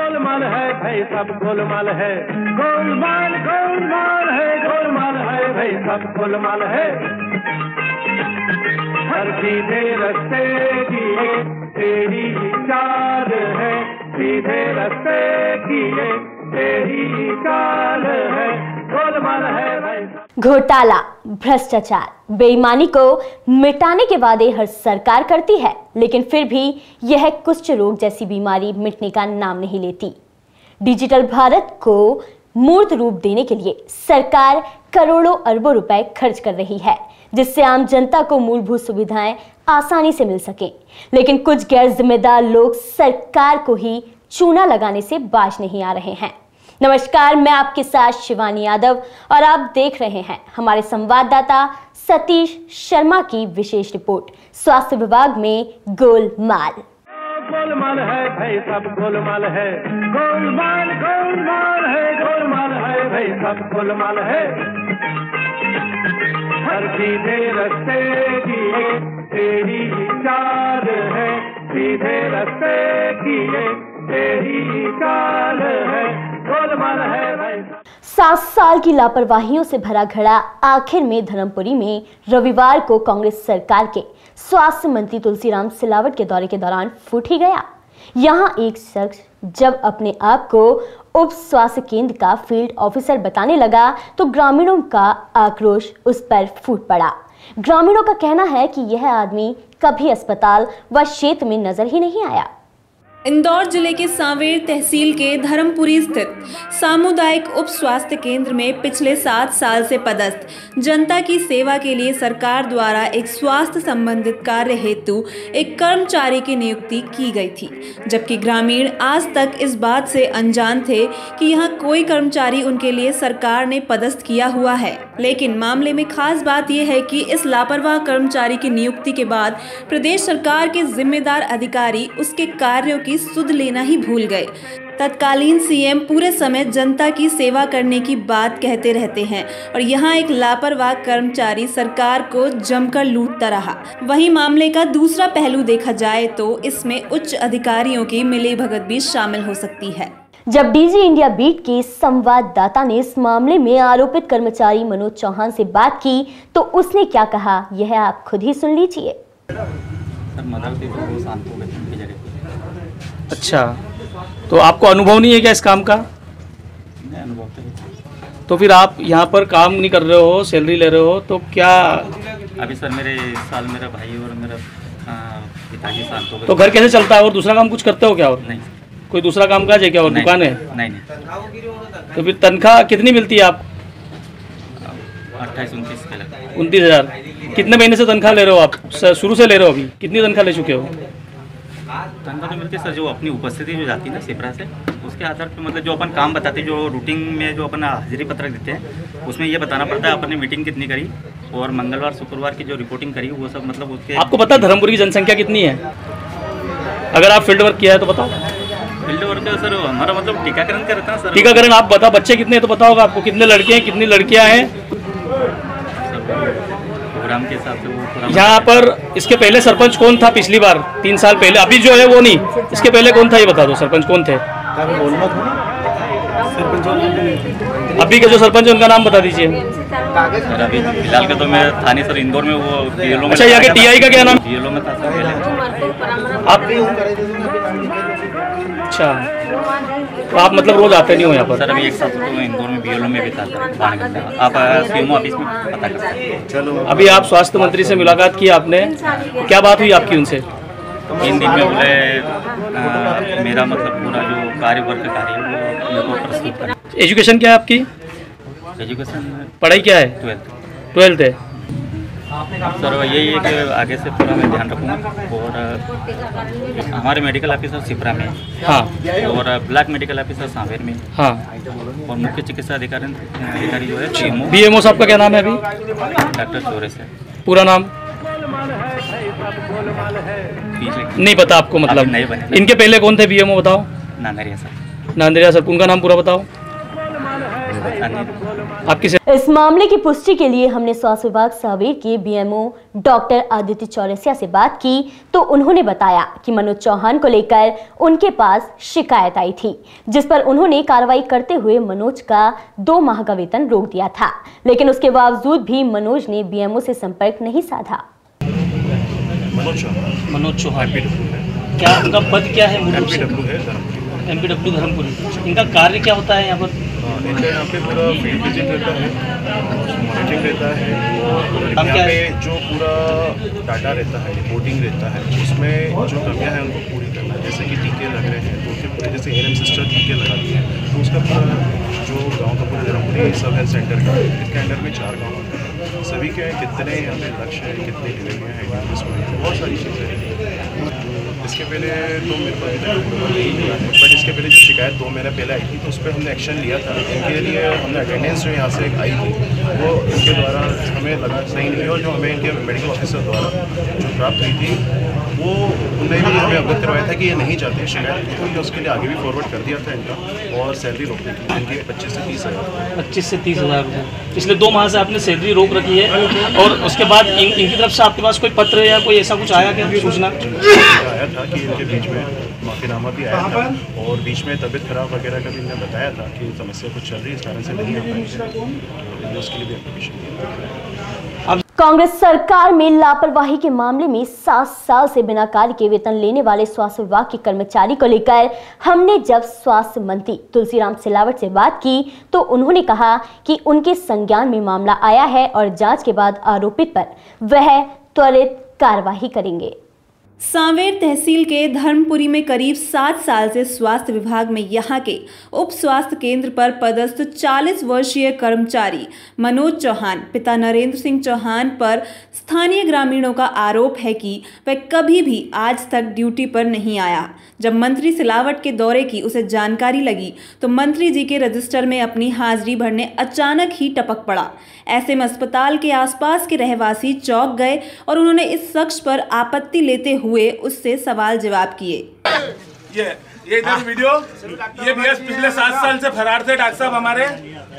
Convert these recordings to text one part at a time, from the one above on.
गोलमाल है भाई सब गोलमाल है, गोलमाल गोलमाल है, गोलमाल है भाई सब गोलमाल है। हर सीधे रस्ते की तेरी चाल है, सीधे रस्ते की तेरी चाल है, गोलमाल है भाई। घोटाला, भ्रष्टाचार, बेईमानी को मिटाने के वादे हर सरकार करती है, लेकिन फिर भी यह कुष्ठ रोग जैसी बीमारी मिटने का नाम नहीं लेती। डिजिटल भारत को मूर्त रूप देने के लिए सरकार करोड़ों अरबों रुपए खर्च कर रही है, जिससे आम जनता को मूलभूत सुविधाएं आसानी से मिल सके। लेकिन कुछ गैर जिम्मेदार लोग सरकार को ही चूना लगाने से बाज नहीं आ रहे हैं। नमस्कार, मैं आपके साथ शिवानी यादव और आप देख रहे हैं हमारे संवाददाता सतीश शर्मा की विशेष रिपोर्ट। स्वास्थ्य विभाग में गोलमाल। गोलमाल है भाई सब गोलमाल है, गोलमाल गोलमाल है, गोलमाल है भाई सब गोलमाल है। हर सीधे रस्ते की तेरी चाल है, सीधे रस्ते की तेरी चाल है, गोलमाल है भाई। 7 साल की लापरवाहियों से भरा घड़ा आखिर में धर्मपुरी में रविवार को कांग्रेस सरकार के स्वास्थ्य मंत्री तुलसीराम सिलावट के दौरे के दौरान फूट ही गया। यहां एक शख्स जब अपने आप को उप स्वास्थ्य केंद्र का फील्ड ऑफिसर बताने लगा तो ग्रामीणों का आक्रोश उस पर फूट पड़ा। ग्रामीणों का कहना है कि यह आदमी कभी अस्पताल व क्षेत्र में नजर ही नहीं आया। इंदौर जिले के सांवेर तहसील के धर्मपुरी स्थित सामुदायिक उप स्वास्थ्य केंद्र में पिछले 7 साल से पदस्थ जनता की सेवा के लिए सरकार द्वारा एक स्वास्थ्य संबंधित कार्य हेतु एक कर्मचारी की नियुक्ति की गई थी, जबकि ग्रामीण आज तक इस बात से अनजान थे कि यहाँ कोई कर्मचारी उनके लिए सरकार ने पदस्थ किया हुआ है। लेकिन मामले में खास बात यह है कि इस लापरवाह कर्मचारी की नियुक्ति के बाद प्रदेश सरकार के जिम्मेदार अधिकारी उसके कार्यों की सुध लेना ही भूल गए। तत्कालीन सीएम पूरे समय जनता की सेवा करने की बात कहते रहते हैं और यहाँ एक लापरवाह कर्मचारी सरकार को जमकर लूटता रहा। वहीं मामले का दूसरा पहलू देखा जाए तो इसमें उच्च अधिकारियों की मिलीभगत भी शामिल हो सकती है। जब डीजी इंडिया बीट के संवाददाता ने इस मामले में आरोपित कर्मचारी मनोज चौहान से बात की तो उसने क्या कहा, यह आप खुद ही सुन लीजिए। अच्छा, तो आपको अनुभव नहीं है क्या इस काम का? नहीं, अनुभव तो फिर आप यहाँ पर काम नहीं कर रहे हो, सैलरी ले रहे हो, तो क्या? अभी सर मेरे साल मेरा भाई और मेरा पिताजी शांत हो गए। तो घर कैसे चलता है? और दूसरा काम कुछ करते हो क्या? और नहीं। कोई दूसरा काम काज है क्या? और दुकान है? नहीं। तो फिर तनख्वाह कितनी मिलती है आप? 28-29 के लगे। 29,000। कितने महीने से तनख्वाह ले रहे हो आप? शुरू से ले रहे हो? अभी कितनी तनख्वाह ले चुके हो? तनख्वाह तो मिलती है सर, जो अपनी उपस्थिति जो जाती है ना सेपरा से, उसके आधार पर मतलब जो अपन काम बताते हैं, जो रूटीन में जो अपन हाजिरी पत्रक देते हैं उसमें ये बताना पड़ता है अपनी मीटिंग कितनी करी और मंगलवार शुक्रवार की जो रिपोर्टिंग करी वो सब मतलब उसके। आपको पता है धर्मपुरी की जनसंख्या कितनी है? अगर आप फील्ड वर्क किया है तो बताओ। फील्ड वर्क सर हमारा मतलब टीकाकरण करता है सर। टीकाकरण आप बताओ, बच्चे कितने हैं तो पता होगा आपको, कितने लड़के हैं कितनी लड़कियां हैं? प्रोग्राम के हिसाब से वो यहाँ पर इसके पहले सरपंच कौन था पिछली बार 3 साल पहले? अभी जो है वो नहीं, इसके पहले कौन था ये बता दो। सरपंच कौन थे? अभी के जो सरपंच है उनका नाम बता दीजिए। सर अभी फिलहाल के तो मैं था नहीं सर, इंदौर में वो बीएलओ में। अच्छा, यहाँ के टीआई का क्या नाम? बीएलओ में था सर आप? अच्छा, तो आप मतलब रोज आते नहीं हो यहाँ पर? सर अभी 1 साल तो मैं इंदौर में बीएलओ में भी था सर। आप सीएमओ ऑफिस में पता कर सकते हैं। चलो, अभी आप स्वास्थ्य मंत्री से मुलाकात की आपने, क्या बात हुई आपकी उनसे? 3 दिन में बोले मेरा मतलब पूरा जो कार्य वर्क कार्य वो मेरे को प्रस्तुत करें। एजुकेशन क्या है आपकी? एजुकेशन पढ़ाई क्या है? 12th है। सर यही है कि आगे से पूरा मैं ध्यान रखूँगा। और हमारे मेडिकल ऑफिसर सिपरा में, हाँ, और ब्लॉक मेडिकल ऑफिसर सांवेर में, हाँ, और मुख्य चिकित्सा अधिकारी जो है बीएमओ साहब का क्या नाम है अभी? डॉक्टर चौरस है। पूरा नाम नहीं पता आपको? मतलब नहीं बने। इनके पहले कौन थे बीएमओ बताओ? नांदरिया सर। नांदरिया सर, उनका नाम पूरा बताओ। आपकी इस मामले की पुष्टि के लिए हमने स्वास्थ्य विभाग सांवेर के बीएमओ डॉक्टर आदित्य चौरसिया से बात की तो उन्होंने बताया कि मनोज चौहान को लेकर उनके पास शिकायत आई थी, जिस पर उन्होंने कार्रवाई करते हुए मनोज का 2 माह का वेतन रोक दिया था, लेकिन उसके बावजूद भी मनोज ने बीएमओ से संपर्क नहीं साधा। मनोज चौहान क्या उनका पद क्या है? एमपीडब्ल्यू धर्मपुरी। इनका कार्य क्या होता है यहाँ पर? इनका यहाँ पे पूरा फील्ड विजिट रहता है, मॉनिटरिंग रहता है, और यहाँ पे जो पूरा डाटा रहता है, रिपोर्टिंग रहता है, उसमें जो कमियाँ हैं उनको पूरी करना है। जैसे कि टीके लग रहे हैं तो उसके पूरे, जैसे एएनएम सिस्टर टीके लगाती है तो उसका पूरा जो गाँव का पूरा धर्मपुरी सब हेल्थ सेंटर का, इसके अंडर में 4 गाँव होते हैं, सभी के कितने यहाँ पे लक्ष्य है, कितने डिलीवरियाँ हैं, बहुत सारी चीज़ें हैं। इसके पहले तो मेरे को अभी तक नहीं मिला है, बट इसके पहले जो शिकायत 2 महीने पहले आई थी तो उस पर हमने एक्शन लिया था। इनके लिए हमने अटेंडेंस जो यहाँ से आई थी वो इनके द्वारा हमें लगा सही नहीं, और जो हमें इनके मेडिकल ऑफिसर द्वारा जो प्राप्त हुई थी वो उन्होंने भी हमें अवगत करवाया था कि ये नहीं चाहते शिकायत, तो उसके लिए आगे भी फॉरवर्ड कर दिया था इनका, और सैलरी रोकने की इनकी 25 से 30 हज़ार 25 से 30 हज़ार रुपये। पिछले 2 माह से आपने सैलरी रोक रखी है, और उसके बाद इनकी तरफ से आपके पास कोई पत्र या कोई ऐसा कुछ आया क्या सूचना? आया था कि इनके बीच में माफीनामा भी आया था, और बीच में तबीयत खराब वगैरह का भी इन्होंने बताया था कि समस्या कुछ चल रही है, इस कारण से नहीं आ पाएंगे, उसके लिए भी एप्लीकेशन दिया। कांग्रेस सरकार में लापरवाही के मामले में 7 साल से बिना कार्य के वेतन लेने वाले स्वास्थ्य विभाग के कर्मचारी को लेकर हमने जब स्वास्थ्य मंत्री तुलसीराम सिलावट से बात की तो उन्होंने कहा कि उनके संज्ञान में मामला आया है और जांच के बाद आरोपित पर वह त्वरित कार्रवाई करेंगे। सांवेर तहसील के धर्मपुरी में करीब 7 साल से स्वास्थ्य विभाग में यहां के उप स्वास्थ्य केंद्र पर पदस्थ 40 वर्षीय कर्मचारी मनोज चौहान पिता नरेंद्र सिंह चौहान पर स्थानीय ग्रामीणों का आरोप है कि वह कभी भी आज तक ड्यूटी पर नहीं आया। जब मंत्री सिलावट के दौरे की उसे जानकारी लगी तो मंत्री जी के रजिस्टर में अपनी हाजिरी भरने अचानक ही टपक पड़ा। ऐसे में अस्पताल के आसपास के रहवासी चौंक गए और उन्होंने इस शख्स पर आपत्ति लेते हुए उससे सवाल जवाब किए। ये इधर वीडियो, ये भैया पिछले 7 साल से फरार थे डॉक्टर साहब हमारे,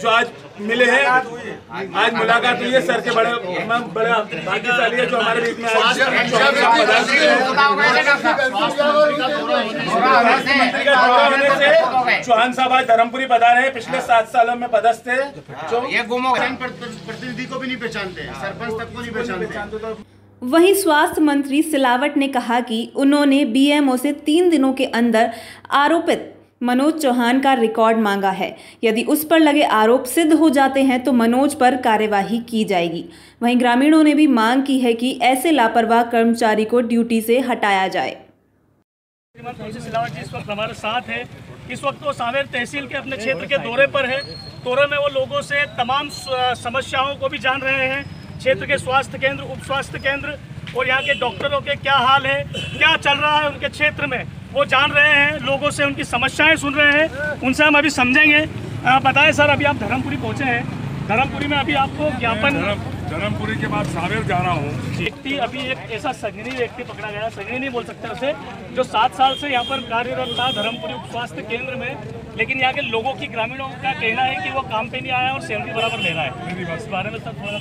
जो आज मिले हैं, आज मुलाकात हुई है। सर के बड़े भाग्यशाली है जो हमारे बीच में चौहान साहब आज धर्मपुरी पधारे हैं, पिछले 7 सालों में पदस्थ थे। ये प्रतिनिधि को भी नहीं पहचानते, सरपंच तक को नहीं पहचानते। वहीं स्वास्थ्य मंत्री सिलावट ने कहा कि उन्होंने बीएमओ से 3 दिनों के अंदर आरोपित मनोज चौहान का रिकॉर्ड मांगा है। यदि उस पर लगे आरोप सिद्ध हो जाते हैं तो मनोज पर कार्यवाही की जाएगी। वहीं ग्रामीणों ने भी मांग की है कि ऐसे लापरवाह कर्मचारी को ड्यूटी से हटाया जाए। सिलावट जी इस वक्त हमारे साथ है। इस वक्त वो सांवेर तहसील के अपने क्षेत्र के दौरे पर है। दौरे में वो लोगों से तमाम समस्याओं को भी जान रहे हैं। क्षेत्र के स्वास्थ्य केंद्र, उप स्वास्थ्य केंद्र और यहाँ के डॉक्टरों के क्या हाल है, क्या चल रहा है उनके क्षेत्र में, वो जान रहे हैं। लोगों से उनकी समस्याएं सुन रहे हैं, उनसे हम अभी समझेंगे। बताएं सर, अभी आप धर्मपुरी पहुँचे हैं। धर्मपुरी में अभी आपको ज्ञापन, धर्मपुरी के बाद सांवेर जा रहा हूँ। व्यक्ति अभी एक ऐसा संगनी व्यक्ति पकड़ा गया, संगनी नहीं बोल सकते उसे, जो 7 साल से यहाँ पर कार्यरत था धर्मपुरी उप स्वास्थ्य केंद्र में, लेकिन यहाँ के लोगों की, ग्रामीणों का कहना है कि वो काम पे नहीं आया और सैलरी बराबर ले रहा है। इस बारे में सर थोड़ा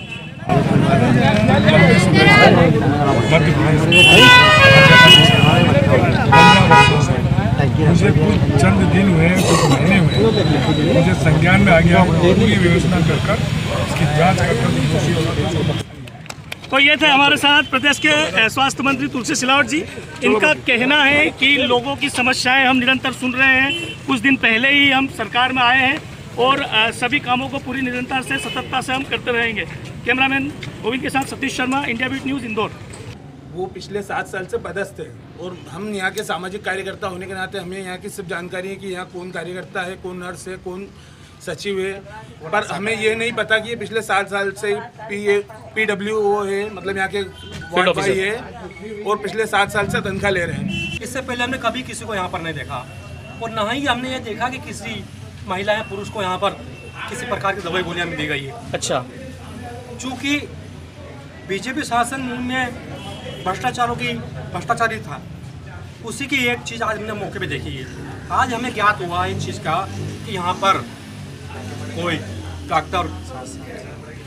मुझे कुछ चंद दिन हुए, कुछ महीने हुए, मुझे संज्ञान में आ गया, पूरी व्यवस्था कर इसकी जांच कर। तो ये थे हमारे साथ प्रदेश के स्वास्थ्य मंत्री तुलसी सिलावट जी। इनका कहना है कि लोगों की समस्याएं हम निरंतर सुन रहे हैं। कुछ दिन पहले ही हम सरकार में आए हैं और सभी कामों को पूरी निरंतर से, सतर्कता से हम करते रहेंगे। कैमरामैन गोविंद के साथ Satish Sharma, India beat news, Indore. वो पिछले 7 साल से पदस्थ है और हम यहाँ के सामाजिक कार्यकर्ता होने के नाते हमें यहाँ की सब जानकारी है कि यहाँ कौन कार्यकर्ता है, कौन नर्स है, कौन सचिव है, पर हमें ये नहीं पता कि ये पिछले 7 साल से PWO है, मतलब यहाँ के वार्ड बॉय है और पिछले 7 साल से तनख्वाह ले रहे हैं। इससे पहले हमने कभी किसी को यहाँ पर नहीं देखा और ना ही हमने ये देखा कि किसी महिला या पुरुष को यहाँ पर किसी प्रकार की दवाई गोलियाँ दी गई है। अच्छा, चूँकि बीजेपी शासन में भ्रष्टाचारी था, उसी की एक चीज़ आज हमने मौके पे देखी है। आज हमें ज्ञात हुआ इस चीज़ का कि यहाँ पर कोई डॉक्टर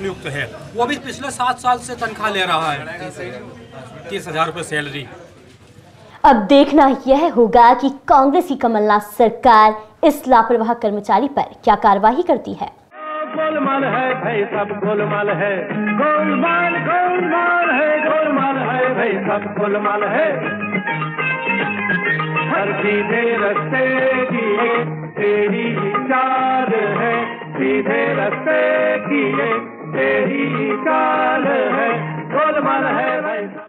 नियुक्त है, वो भी पिछले 7 साल से तनख्वाह ले रहा है, 30,000 रुपये सैलरी। अब देखना यह होगा कि कांग्रेस की कमलनाथ सरकार इस लापरवाह कर्मचारी पर क्या कार्रवाई करती है। गोलमाल है भाई सब गोलमाल है, गोलमाल गोलमाल है, गोलमाल है भाई सब गोलमाल है। हर सीधे रस्ते की तेरी चाल है, सीधे रस्ते की तेरी चाल है, गोलमाल है भाई।